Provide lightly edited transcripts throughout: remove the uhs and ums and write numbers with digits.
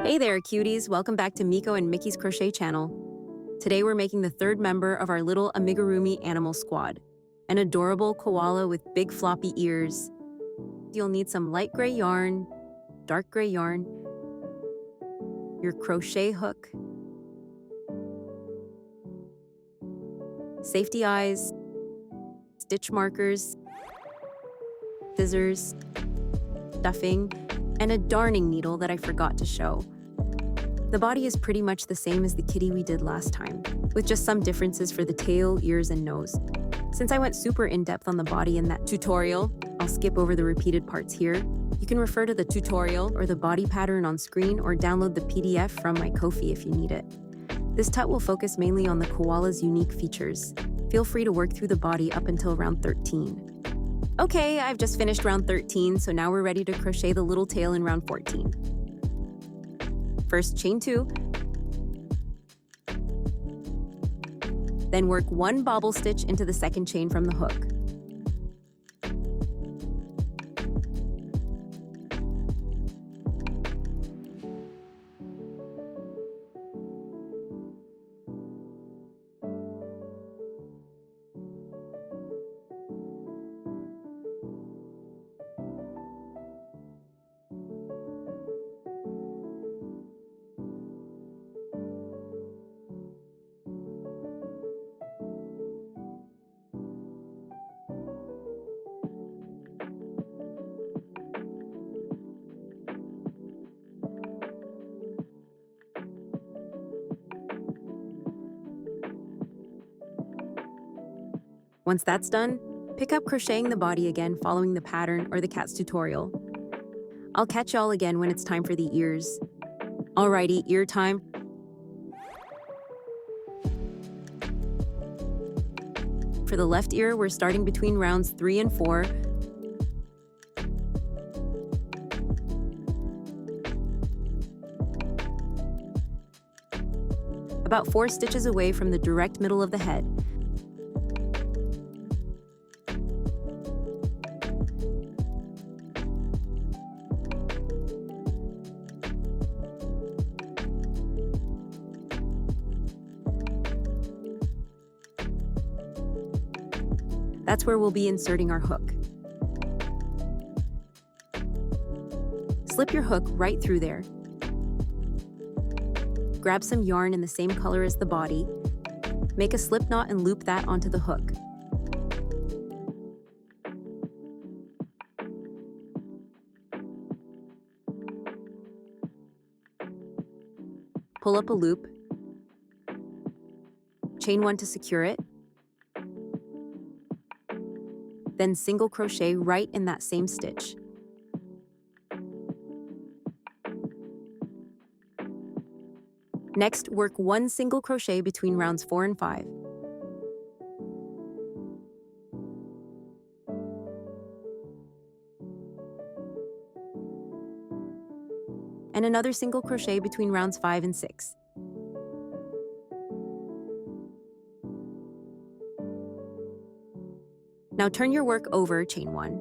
Hey there, cuties! Welcome back to Miko and Mickey's Crochet channel. Today we're making the third member of our little Amigurumi animal squad, an adorable koala with big floppy ears. You'll need some light gray yarn, dark gray yarn, your crochet hook, safety eyes, stitch markers, scissors, stuffing, and a darning needle that I forgot to show. The body is pretty much the same as the kitty we did last time, with just some differences for the tail, ears, and nose. Since I went super in-depth on the body in that tutorial, I'll skip over the repeated parts here. You can refer to the tutorial or the body pattern on screen or download the PDF from my Ko-fi if you need it. This tut will focus mainly on the koala's unique features. Feel free to work through the body up until round 13. Okay, I've just finished round 13, so now we're ready to crochet the little tail in round 14. First, chain 2. Then work 1 bobble stitch into the second chain from the hook. Once that's done, pick up crocheting the body again following the pattern or the cat's tutorial. I'll catch y'all again when it's time for the ears. Alrighty, ear time. For the left ear, we're starting between rounds 3 and 4. About 4 stitches away from the direct middle of the head. That's where we'll be inserting our hook. Slip your hook right through there. Grab some yarn in the same color as the body. Make a slip knot and loop that onto the hook. Pull up a loop. Chain 1 to secure it. Then single crochet right in that same stitch. Next, work 1 single crochet between rounds 4 and 5. And another single crochet between rounds 5 and 6. Now turn your work over, chain 1.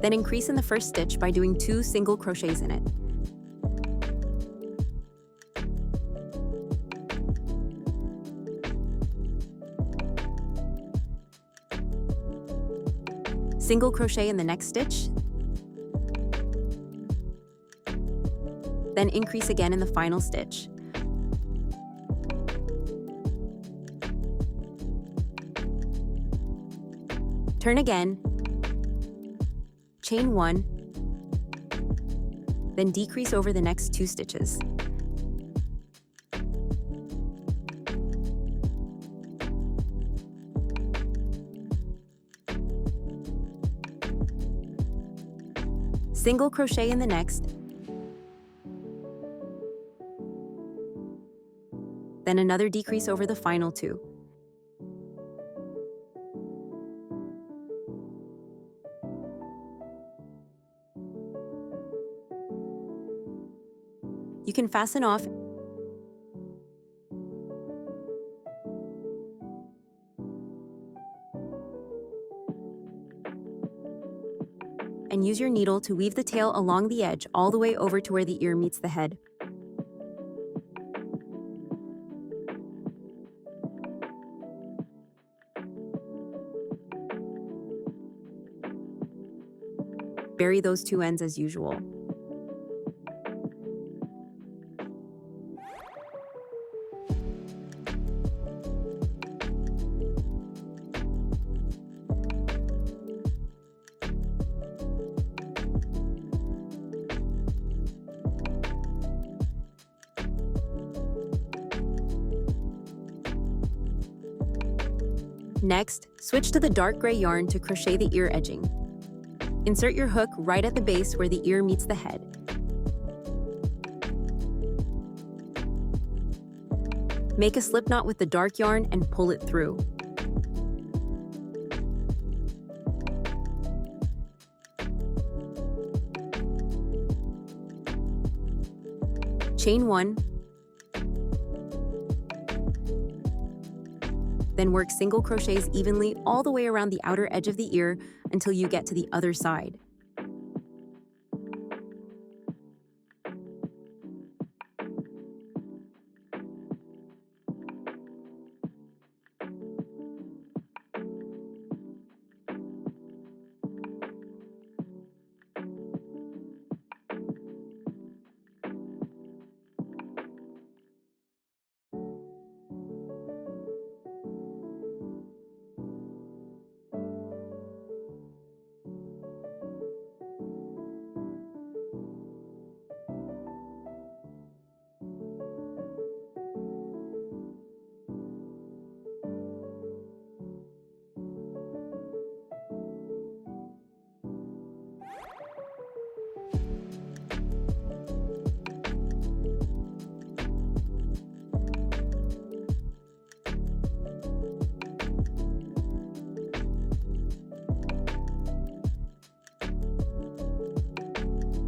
Then increase in the first stitch by doing 2 single crochets in it. Single crochet in the next stitch. Then increase again in the final stitch. Turn again, chain 1, then decrease over the next 2 stitches. Single crochet in the next, then another decrease over the final 2. You can fasten off and use your needle to weave the tail along the edge all the way over to where the ear meets the head. Bury those two ends as usual. Next, switch to the dark gray yarn to crochet the ear edging. Insert your hook right at the base where the ear meets the head. Make a slip knot with the dark yarn and pull it through. Chain 1, then work single crochets evenly all the way around the outer edge of the ear until you get to the other side.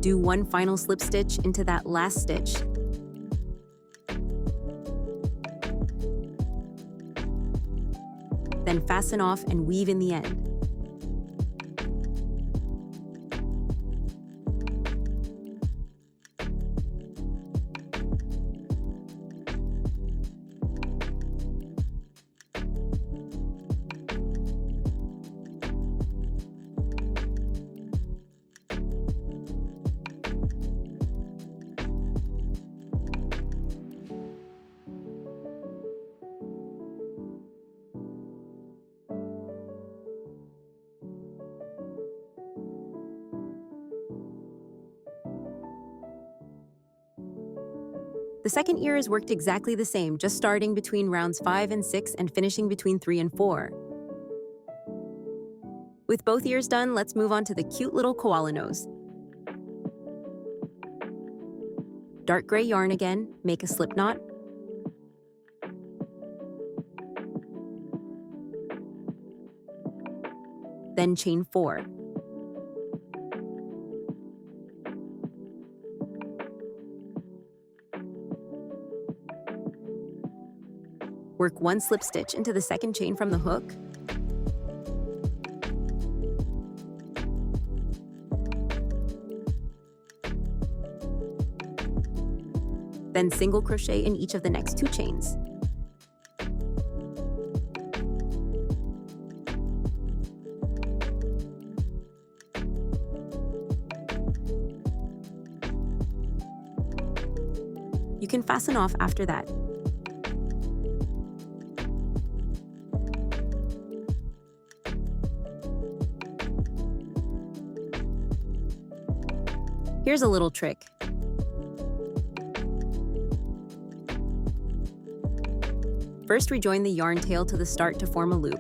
Do one final slip stitch into that last stitch. Then fasten off and weave in the end. The second ear is worked exactly the same, just starting between rounds 5 and 6 and finishing between 3 and 4. With both ears done, let's move on to the cute little koala nose. Dark gray yarn again, make a slip knot. Then chain 4. Work one slip stitch into the second chain from the hook. Then single crochet in each of the next 2 chains. You can fasten off after that. Here's a little trick. First, rejoin the yarn tail to the start to form a loop.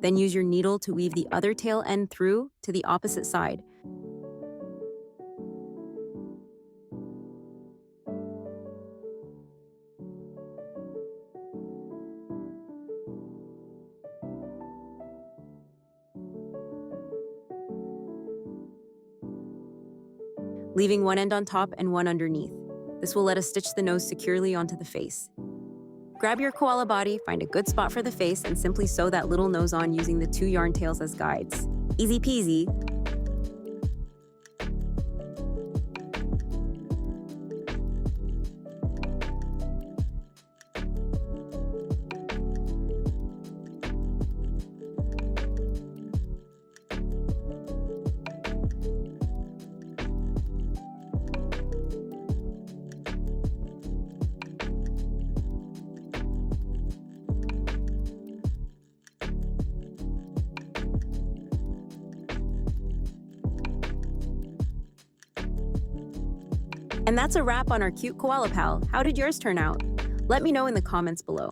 Then use your needle to weave the other tail end through to the opposite side. leaving one end on top and one underneath. This will let us stitch the nose securely onto the face. Grab your koala body, find a good spot for the face, and simply sew that little nose on using the 2 yarn tails as guides. Easy peasy. And that's a wrap on our cute koala pal. How did yours turn out? Let me know in the comments below.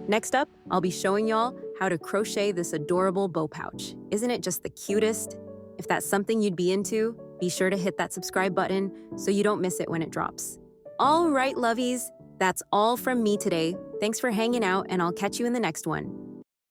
Next up, I'll be showing y'all how to crochet this adorable bow pouch. Isn't it just the cutest? If that's something you'd be into, be sure to hit that subscribe button so you don't miss it when it drops. All right, lovies, that's all from me today. Thanks for hanging out, and I'll catch you in the next one.